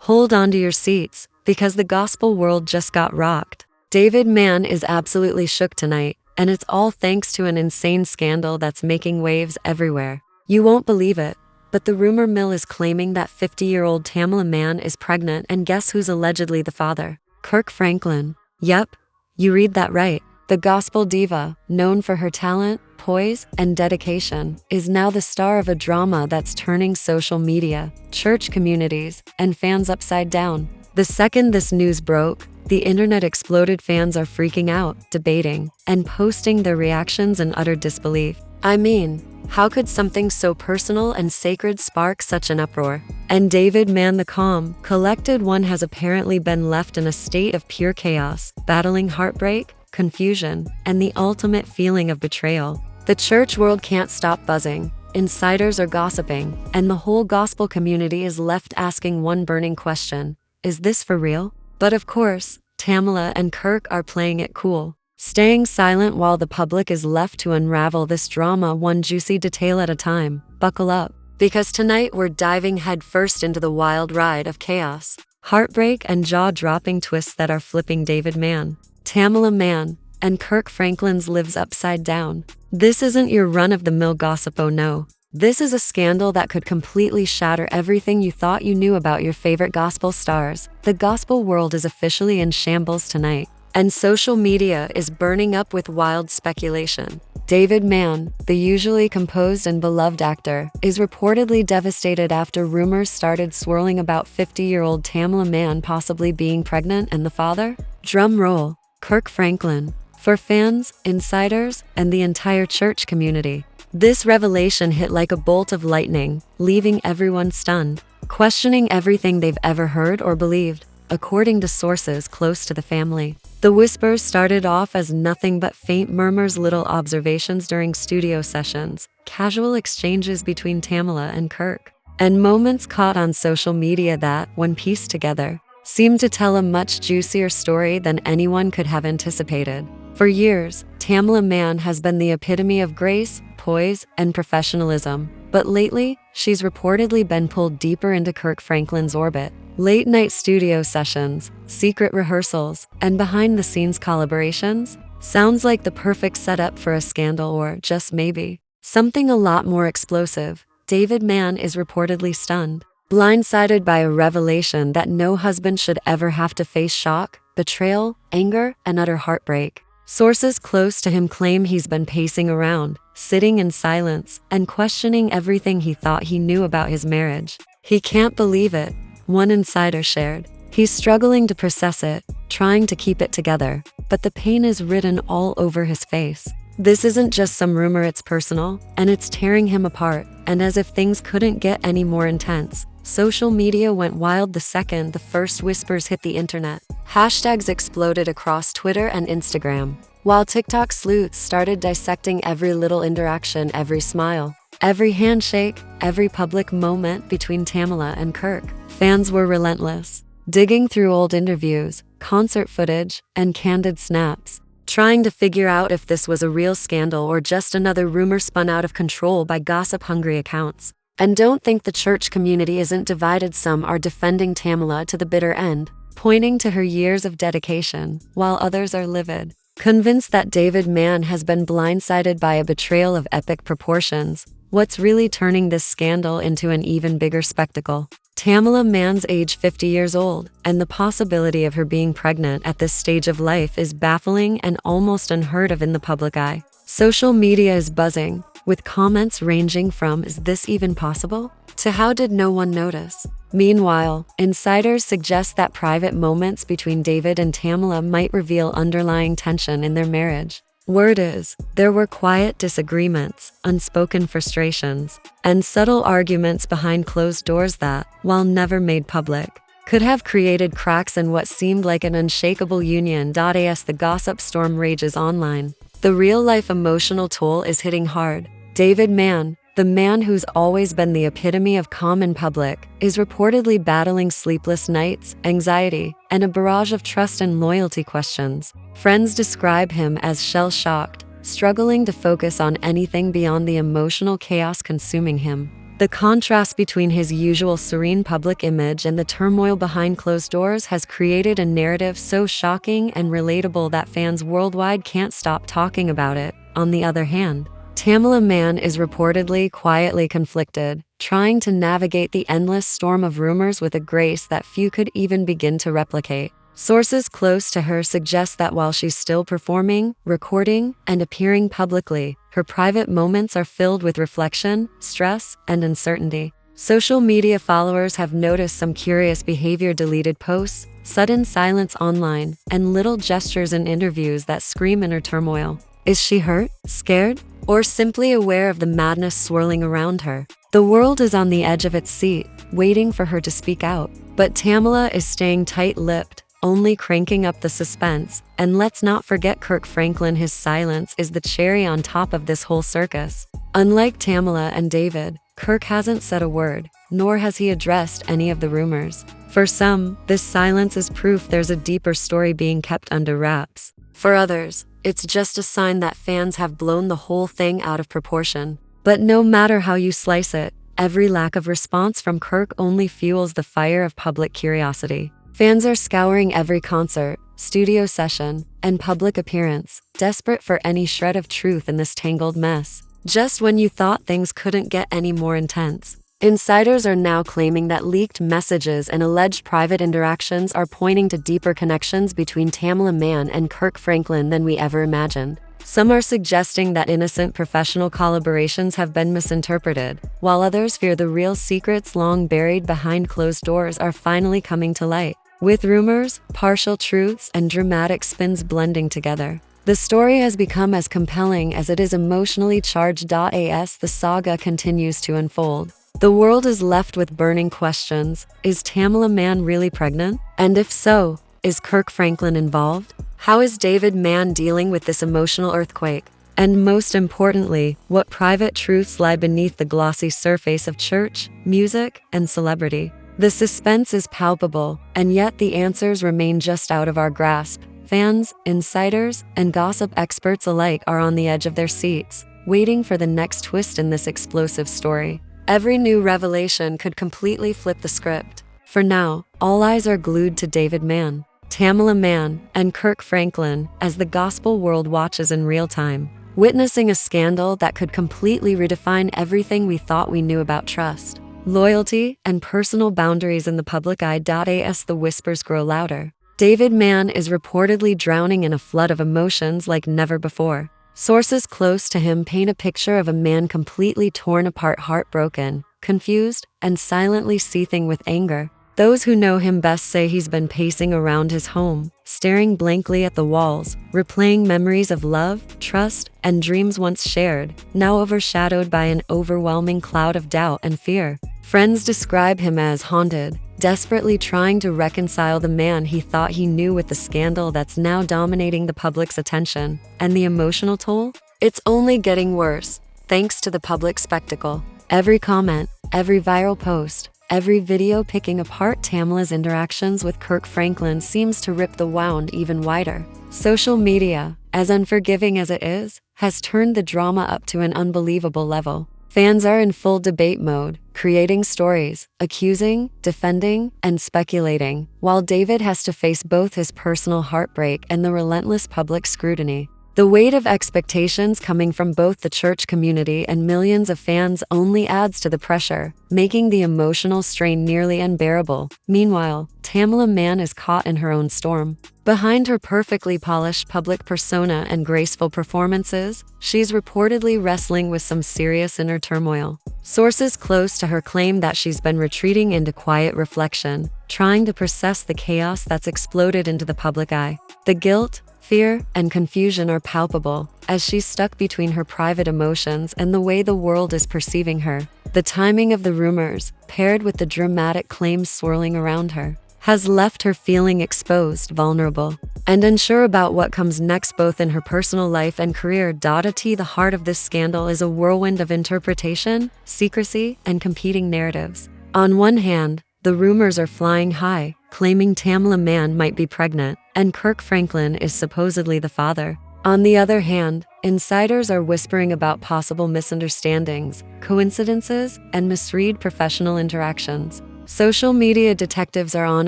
Hold on to your seats, because the gospel world just got rocked. David Mann is absolutely shook tonight, and it's all thanks to an insane scandal that's making waves everywhere. You won't believe it, but the rumor mill is claiming that 50-year-old Tamela Mann is pregnant, and guess who's allegedly the father? Kirk Franklin. Yep, you read that right. The gospel diva, known for her talent, poise, and dedication, is now the star of a drama that's turning social media, church communities, and fans upside down. The second this news broke, the internet exploded. Fans are freaking out, debating, and posting their reactions in utter disbelief. I mean, how could something so personal and sacred spark such an uproar? And David Mann, the calm, collected one, has apparently been left in a state of pure chaos, battling heartbreak, confusion, and the ultimate feeling of betrayal. The church world can't stop buzzing, insiders are gossiping, and the whole gospel community is left asking one burning question: is this for real? But of course, Tamela and Kirk are playing it cool, staying silent while the public is left to unravel this drama one juicy detail at a time. Buckle up, because tonight we're diving headfirst into the wild ride of chaos, heartbreak, and jaw-dropping twists that are flipping David Mann, Tamela Mann, and Kirk Franklin's lives upside down. This isn't your run-of-the-mill gossip, oh no. This is a scandal that could completely shatter everything you thought you knew about your favorite gospel stars. The gospel world is officially in shambles tonight, and social media is burning up with wild speculation. David Mann, the usually composed and beloved actor, is reportedly devastated after rumors started swirling about 50-year-old Tamela Mann possibly being pregnant and the father. Drum roll. Kirk Franklin. For fans, insiders, and the entire church community, this revelation hit like a bolt of lightning, leaving everyone stunned, questioning everything they've ever heard or believed. According to sources close to the family, the whispers started off as nothing but faint murmurs, little observations during studio sessions, casual exchanges between Tamela and Kirk, and moments caught on social media that, when pieced together, seemed to tell a much juicier story than anyone could have anticipated. For years, Tamela Mann has been the epitome of grace, poise, and professionalism, but lately, she's reportedly been pulled deeper into Kirk Franklin's orbit. Late-night studio sessions, secret rehearsals, and behind-the-scenes collaborations. Sounds like the perfect setup for a scandal, or, just maybe, something a lot more explosive. David Mann is reportedly stunned, blindsided by a revelation that no husband should ever have to face: shock, betrayal, anger, and utter heartbreak. Sources close to him claim he's been pacing around, sitting in silence, and questioning everything he thought he knew about his marriage. He can't believe it, one insider shared. He's struggling to process it, trying to keep it together, but the pain is written all over his face. This isn't just some rumor, it's personal, and it's tearing him apart. And as if things couldn't get any more intense, social media went wild the second the first whispers hit the internet. Hashtags exploded across Twitter and Instagram, while TikTok sleuths started dissecting every little interaction, every smile, every handshake, every public moment between Tamela and Kirk. Fans were relentless, digging through old interviews, concert footage, and candid snaps, trying to figure out if this was a real scandal or just another rumor spun out of control by gossip-hungry accounts. And don't think the church community isn't divided. Some are defending Tamela to the bitter end, pointing to her years of dedication, while others are livid, convinced that David Mann has been blindsided by a betrayal of epic proportions. What's really turning this scandal into an even bigger spectacle? Tamela Mann's age, 50 years old, and the possibility of her being pregnant at this stage of life is baffling and almost unheard of in the public eye. Social media is buzzing, with comments ranging from "is this even possible?" to "how did no one notice?" Meanwhile, insiders suggest that private moments between David and Tamela might reveal underlying tension in their marriage. Word is, there were quiet disagreements, unspoken frustrations, and subtle arguments behind closed doors that, while never made public, could have created cracks in what seemed like an unshakable union. As the gossip storm rages online, the real-life emotional toll is hitting hard. David Mann, the man who's always been the epitome of calm in public, is reportedly battling sleepless nights, anxiety, and a barrage of trust and loyalty questions. Friends describe him as shell-shocked, struggling to focus on anything beyond the emotional chaos consuming him. The contrast between his usual serene public image and the turmoil behind closed doors has created a narrative so shocking and relatable that fans worldwide can't stop talking about it. On the other hand, Tamela Mann is reportedly quietly conflicted, trying to navigate the endless storm of rumors with a grace that few could even begin to replicate. Sources close to her suggest that while she's still performing, recording, and appearing publicly, her private moments are filled with reflection, stress, and uncertainty. Social media followers have noticed some curious behavior: deleted posts, sudden silence online, and little gestures in interviews that scream inner turmoil. Is she hurt, scared, or simply aware of the madness swirling around her? The world is on the edge of its seat, waiting for her to speak out. But Tamela is staying tight-lipped, only cranking up the suspense. And let's not forget Kirk Franklin. His silence is the cherry on top of this whole circus. Unlike Tamela and David, Kirk hasn't said a word, nor has he addressed any of the rumors. For some, this silence is proof there's a deeper story being kept under wraps. For others, it's just a sign that fans have blown the whole thing out of proportion. But no matter how you slice it, every lack of response from Kirk only fuels the fire of public curiosity. Fans are scouring every concert, studio session, and public appearance, desperate for any shred of truth in this tangled mess. Just when you thought things couldn't get any more intense, insiders are now claiming that leaked messages and alleged private interactions are pointing to deeper connections between Tamela Mann and Kirk Franklin than we ever imagined. Some are suggesting that innocent professional collaborations have been misinterpreted, while others fear the real secrets long buried behind closed doors are finally coming to light. With rumors, partial truths, and dramatic spins blending together, the story has become as compelling as it is emotionally charged. As the saga continues to unfold, the world is left with burning questions. Is Tamela Mann really pregnant? And if so, is Kirk Franklin involved? How is David Mann dealing with this emotional earthquake? And most importantly, what private truths lie beneath the glossy surface of church, music, and celebrity? The suspense is palpable, and yet the answers remain just out of our grasp. Fans, insiders, and gossip experts alike are on the edge of their seats, waiting for the next twist in this explosive story. Every new revelation could completely flip the script. For now, all eyes are glued to David Mann, Tamela Mann, and Kirk Franklin as the gospel world watches in real time, witnessing a scandal that could completely redefine everything we thought we knew about trust, loyalty, and personal boundaries in the public eye. As the whispers grow louder, David Mann is reportedly drowning in a flood of emotions like never before. Sources close to him paint a picture of a man completely torn apart, heartbroken, confused, and silently seething with anger. Those who know him best say he's been pacing around his home, staring blankly at the walls, replaying memories of love, trust, and dreams once shared, now overshadowed by an overwhelming cloud of doubt and fear. Friends describe him as haunted, desperately trying to reconcile the man he thought he knew with the scandal that's now dominating the public's attention. And the emotional toll? It's only getting worse, thanks to the public spectacle. Every comment, every viral post, every video picking apart Tamela's interactions with Kirk Franklin seems to rip the wound even wider. Social media, as unforgiving as it is, has turned the drama up to an unbelievable level. Fans are in full debate mode, creating stories, accusing, defending, and speculating, while David has to face both his personal heartbreak and the relentless public scrutiny. The weight of expectations coming from both the church community and millions of fans only adds to the pressure, making the emotional strain nearly unbearable. Meanwhile, Tamela Mann is caught in her own storm. Behind her perfectly polished public persona and graceful performances, she's reportedly wrestling with some serious inner turmoil. Sources close to her claim that she's been retreating into quiet reflection, trying to process the chaos that's exploded into the public eye. The guilt, fear, and confusion are palpable as she's stuck between her private emotions and the way the world is perceiving her. The timing of the rumors, paired with the dramatic claims swirling around her, has left her feeling exposed, vulnerable, and unsure about what comes next both in her personal life and career. The heart of this scandal is a whirlwind of interpretation, secrecy, and competing narratives. On one hand, the rumors are flying high, claiming Tamela Mann might be pregnant, and Kirk Franklin is supposedly the father. On the other hand, insiders are whispering about possible misunderstandings, coincidences, and misread professional interactions. Social media detectives are on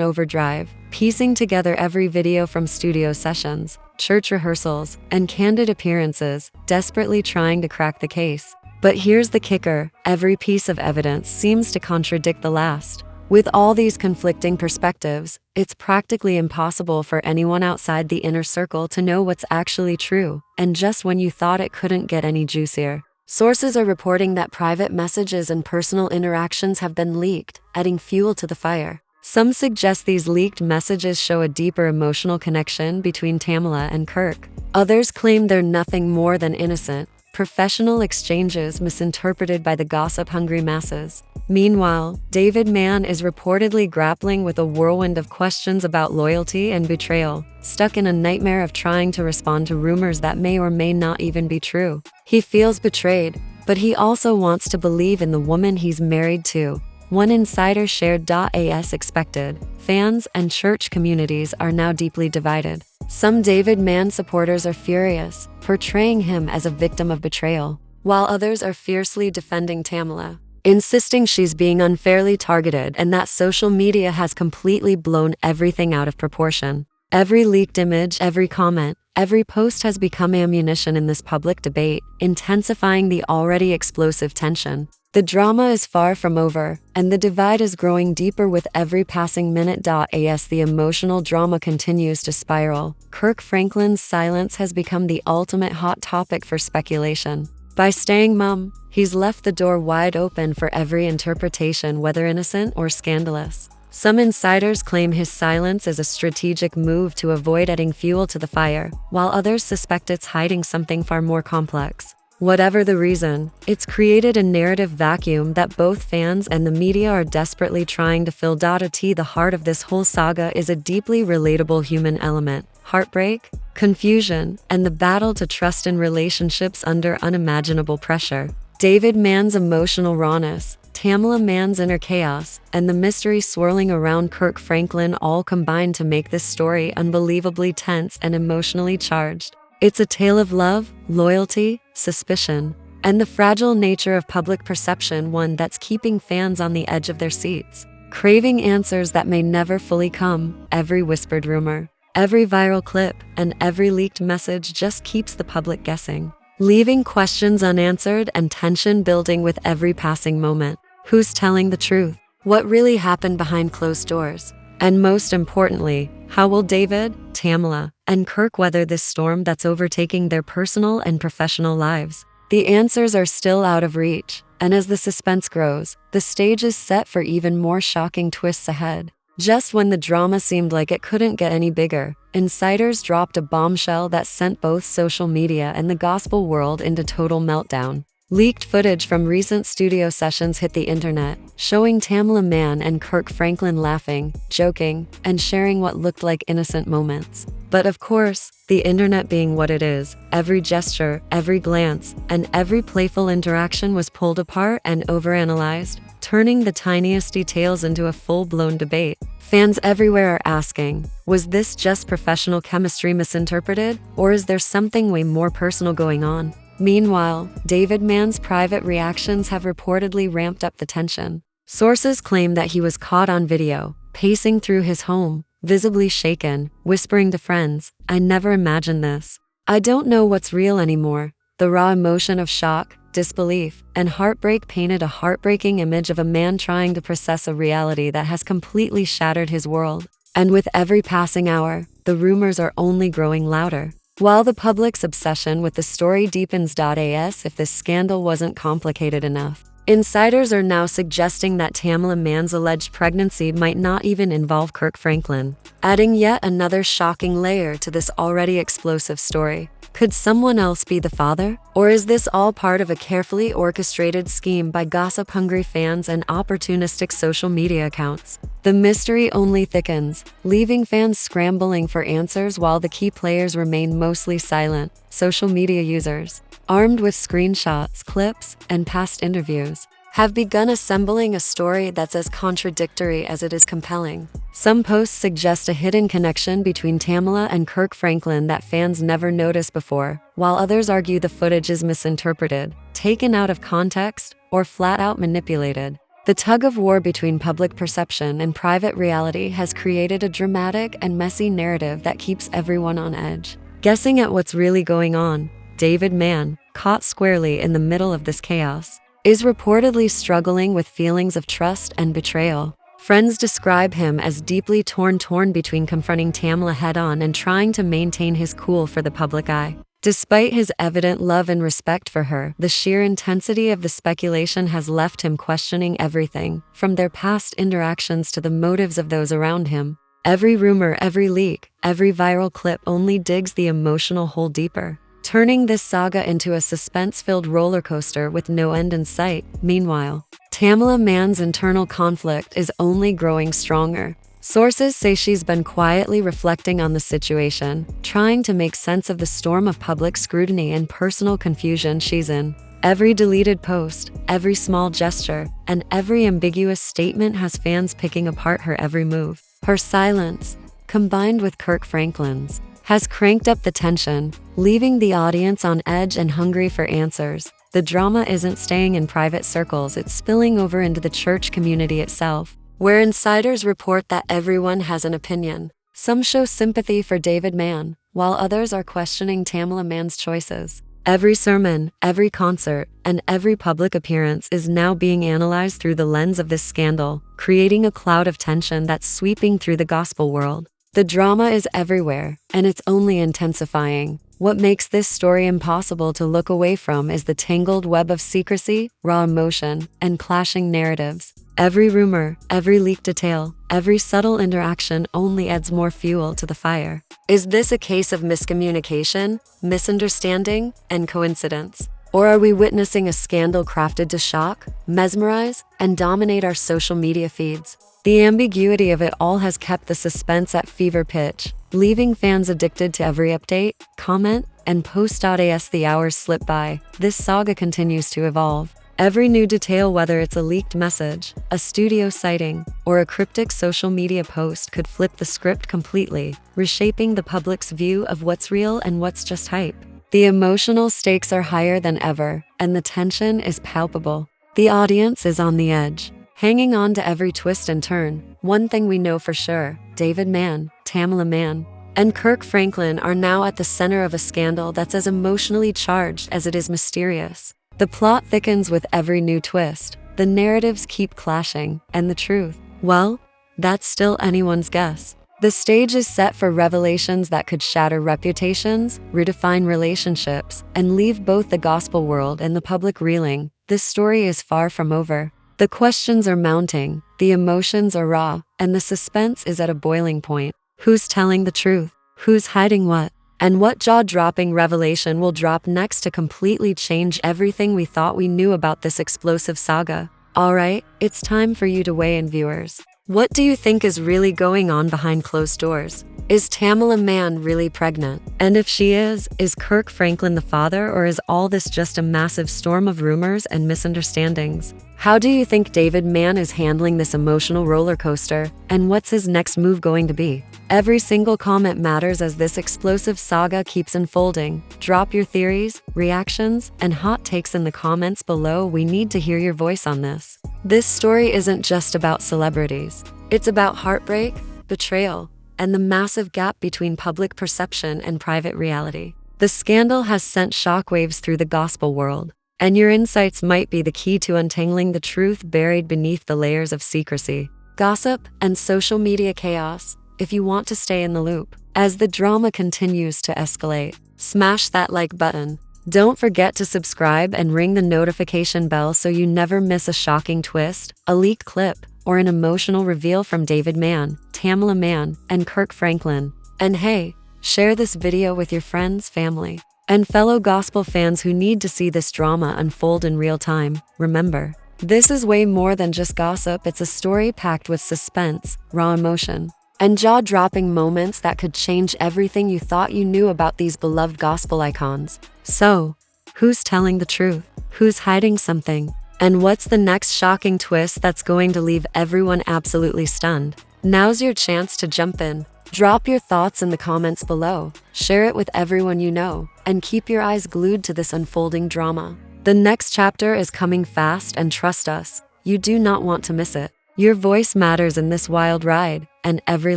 overdrive, piecing together every video from studio sessions, church rehearsals, and candid appearances, desperately trying to crack the case. But here's the kicker: every piece of evidence seems to contradict the last. With all these conflicting perspectives, it's practically impossible for anyone outside the inner circle to know what's actually true, and just when you thought it couldn't get any juicier. Sources are reporting that private messages and personal interactions have been leaked, adding fuel to the fire. Some suggest these leaked messages show a deeper emotional connection between Tamela and Kirk. Others claim they're nothing more than innocent, professional exchanges misinterpreted by the gossip-hungry masses. Meanwhile, David Mann is reportedly grappling with a whirlwind of questions about loyalty and betrayal, stuck in a nightmare of trying to respond to rumors that may or may not even be true. He feels betrayed, but he also wants to believe in the woman he's married to. One insider shared as expected, fans and church communities are now deeply divided. Some David Mann supporters are furious, portraying him as a victim of betrayal, while others are fiercely defending Tamela, insisting she's being unfairly targeted and that social media has completely blown everything out of proportion. Every leaked image, every comment, every post has become ammunition in this public debate, intensifying the already explosive tension. The drama is far from over, and the divide is growing deeper with every passing minute. As the emotional drama continues to spiral, Kirk Franklin's silence has become the ultimate hot topic for speculation. By staying mum, he's left the door wide open for every interpretation, whether innocent or scandalous. Some insiders claim his silence is a strategic move to avoid adding fuel to the fire, while others suspect it's hiding something far more complex. Whatever the reason, it's created a narrative vacuum that both fans and the media are desperately trying to fill. The heart of this whole saga is a deeply relatable human element: heartbreak, confusion, and the battle to trust in relationships under unimaginable pressure. David Mann's emotional rawness, Tamela Mann's inner chaos, and the mystery swirling around Kirk Franklin all combine to make this story unbelievably tense and emotionally charged. It's a tale of love, loyalty, suspicion, and the fragile nature of public perception, one that's keeping fans on the edge of their seats, craving answers that may never fully come. Every whispered rumor, every viral clip, and every leaked message just keeps the public guessing, leaving questions unanswered and tension building with every passing moment. Who's telling the truth? What really happened behind closed doors? And most importantly, how will David, Tamela, and Kirk weather this storm that's overtaking their personal and professional lives? The answers are still out of reach, and as the suspense grows, the stage is set for even more shocking twists ahead. Just when the drama seemed like it couldn't get any bigger, insiders dropped a bombshell that sent both social media and the gospel world into total meltdown. Leaked footage from recent studio sessions hit the internet, showing Tamela Mann and Kirk Franklin laughing, joking, and sharing what looked like innocent moments. But of course, the internet being what it is, every gesture, every glance, and every playful interaction was pulled apart and overanalyzed, turning the tiniest details into a full-blown debate. Fans everywhere are asking, was this just professional chemistry misinterpreted, or is there something way more personal going on? Meanwhile, David Mann's private reactions have reportedly ramped up the tension. Sources claim that he was caught on video, pacing through his home, visibly shaken, whispering to friends, "I never imagined this. I don't know what's real anymore." The raw emotion of shock, disbelief, and heartbreak painted a heartbreaking image of a man trying to process a reality that has completely shattered his world. And with every passing hour, the rumors are only growing louder. While the public's obsession with the story deepens. As if this scandal wasn't complicated enough, insiders are now suggesting that Tamela Mann's alleged pregnancy might not even involve Kirk Franklin, adding yet another shocking layer to this already explosive story. Could someone else be the father? Or is this all part of a carefully orchestrated scheme by gossip-hungry fans and opportunistic social media accounts? The mystery only thickens, leaving fans scrambling for answers while the key players remain mostly silent. Social media users, armed with screenshots, clips, and past interviews, have begun assembling a story that's as contradictory as it is compelling. Some posts suggest a hidden connection between Tamela and Kirk Franklin that fans never noticed before, while others argue the footage is misinterpreted, taken out of context, or flat out manipulated. The tug-of-war between public perception and private reality has created a dramatic and messy narrative that keeps everyone on edge, guessing at what's really going on. David Mann, caught squarely in the middle of this chaos, is reportedly struggling with feelings of trust and betrayal. Friends describe him as deeply torn between confronting Tamela head-on and trying to maintain his cool for the public eye. Despite his evident love and respect for her, the sheer intensity of the speculation has left him questioning everything, from their past interactions to the motives of those around him. Every rumor, every leak, every viral clip only digs the emotional hole deeper, turning this saga into a suspense-filled roller coaster with no end in sight. Meanwhile, Tamela Mann's internal conflict is only growing stronger. Sources say she's been quietly reflecting on the situation, trying to make sense of the storm of public scrutiny and personal confusion she's in. Every deleted post, every small gesture, and every ambiguous statement has fans picking apart her every move. Her silence, combined with Kirk Franklin's, has cranked up the tension, leaving the audience on edge and hungry for answers. The drama isn't staying in private circles, it's spilling over into the church community itself, where insiders report that everyone has an opinion. Some show sympathy for David Mann, while others are questioning Tamela Mann's choices. Every sermon, every concert, and every public appearance is now being analyzed through the lens of this scandal, creating a cloud of tension that's sweeping through the gospel world. The drama is everywhere, and it's only intensifying. What makes this story impossible to look away from is the tangled web of secrecy, raw emotion, and clashing narratives. Every rumor, every leaked detail, every subtle interaction only adds more fuel to the fire. Is this a case of miscommunication, misunderstanding, and coincidence? Or are we witnessing a scandal crafted to shock, mesmerize, and dominate our social media feeds? The ambiguity of it all has kept the suspense at fever pitch, leaving fans addicted to every update, comment, and post. As the hours slip by, this saga continues to evolve. Every new detail, whether it's a leaked message, a studio sighting, or a cryptic social media post, could flip the script completely, reshaping the public's view of what's real and what's just hype. The emotional stakes are higher than ever, and the tension is palpable. The audience is on the edge, hanging on to every twist and turn. One thing we know for sure: David Mann, Tamela Mann, and Kirk Franklin are now at the center of a scandal that's as emotionally charged as it is mysterious. The plot thickens with every new twist, the narratives keep clashing, and the truth, well, that's still anyone's guess. The stage is set for revelations that could shatter reputations, redefine relationships, and leave both the gospel world and the public reeling. This story is far from over. The questions are mounting, the emotions are raw, and the suspense is at a boiling point. Who's telling the truth? Who's hiding what? And what jaw-dropping revelation will drop next to completely change everything we thought we knew about this explosive saga? Alright, it's time for you to weigh in, viewers. What do you think is really going on behind closed doors? Is Tamela Mann really pregnant? And if she is Kirk Franklin the father, or is all this just a massive storm of rumors and misunderstandings? How do you think David Mann is handling this emotional roller coaster, and what's his next move going to be? Every single comment matters as this explosive saga keeps unfolding. Drop your theories, reactions, and hot takes in the comments below. We need to hear your voice on this. This story isn't just about celebrities. It's about heartbreak, betrayal, and the massive gap between public perception and private reality. The scandal has sent shockwaves through the gospel world, and your insights might be the key to untangling the truth buried beneath the layers of secrecy, gossip, and social media chaos. If you want to stay in the loop as the drama continues to escalate, smash that like button. Don't forget to subscribe and ring the notification bell so you never miss a shocking twist, a leaked clip, or an emotional reveal from David Mann, Tamela Mann, and Kirk Franklin. And hey, share this video with your friends, family, and fellow gospel fans who need to see this drama unfold in real time. Remember, this is way more than just gossip. It's a story packed with suspense, raw emotion, and jaw-dropping moments that could change everything you thought you knew about these beloved gospel icons. So, who's telling the truth? Who's hiding something? And what's the next shocking twist that's going to leave everyone absolutely stunned? Now's your chance to jump in. Drop your thoughts in the comments below, share it with everyone you know, and keep your eyes glued to this unfolding drama. The next chapter is coming fast, and trust us, you do not want to miss it. Your voice matters in this wild ride, and every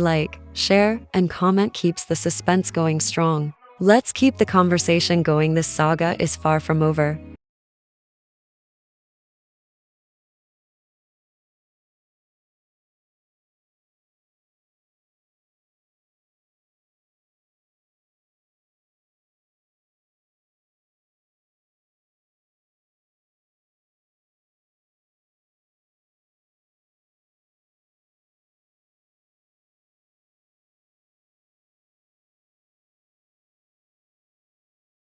like, share, and comment keeps the suspense going strong. Let's keep the conversation going. This saga is far from over.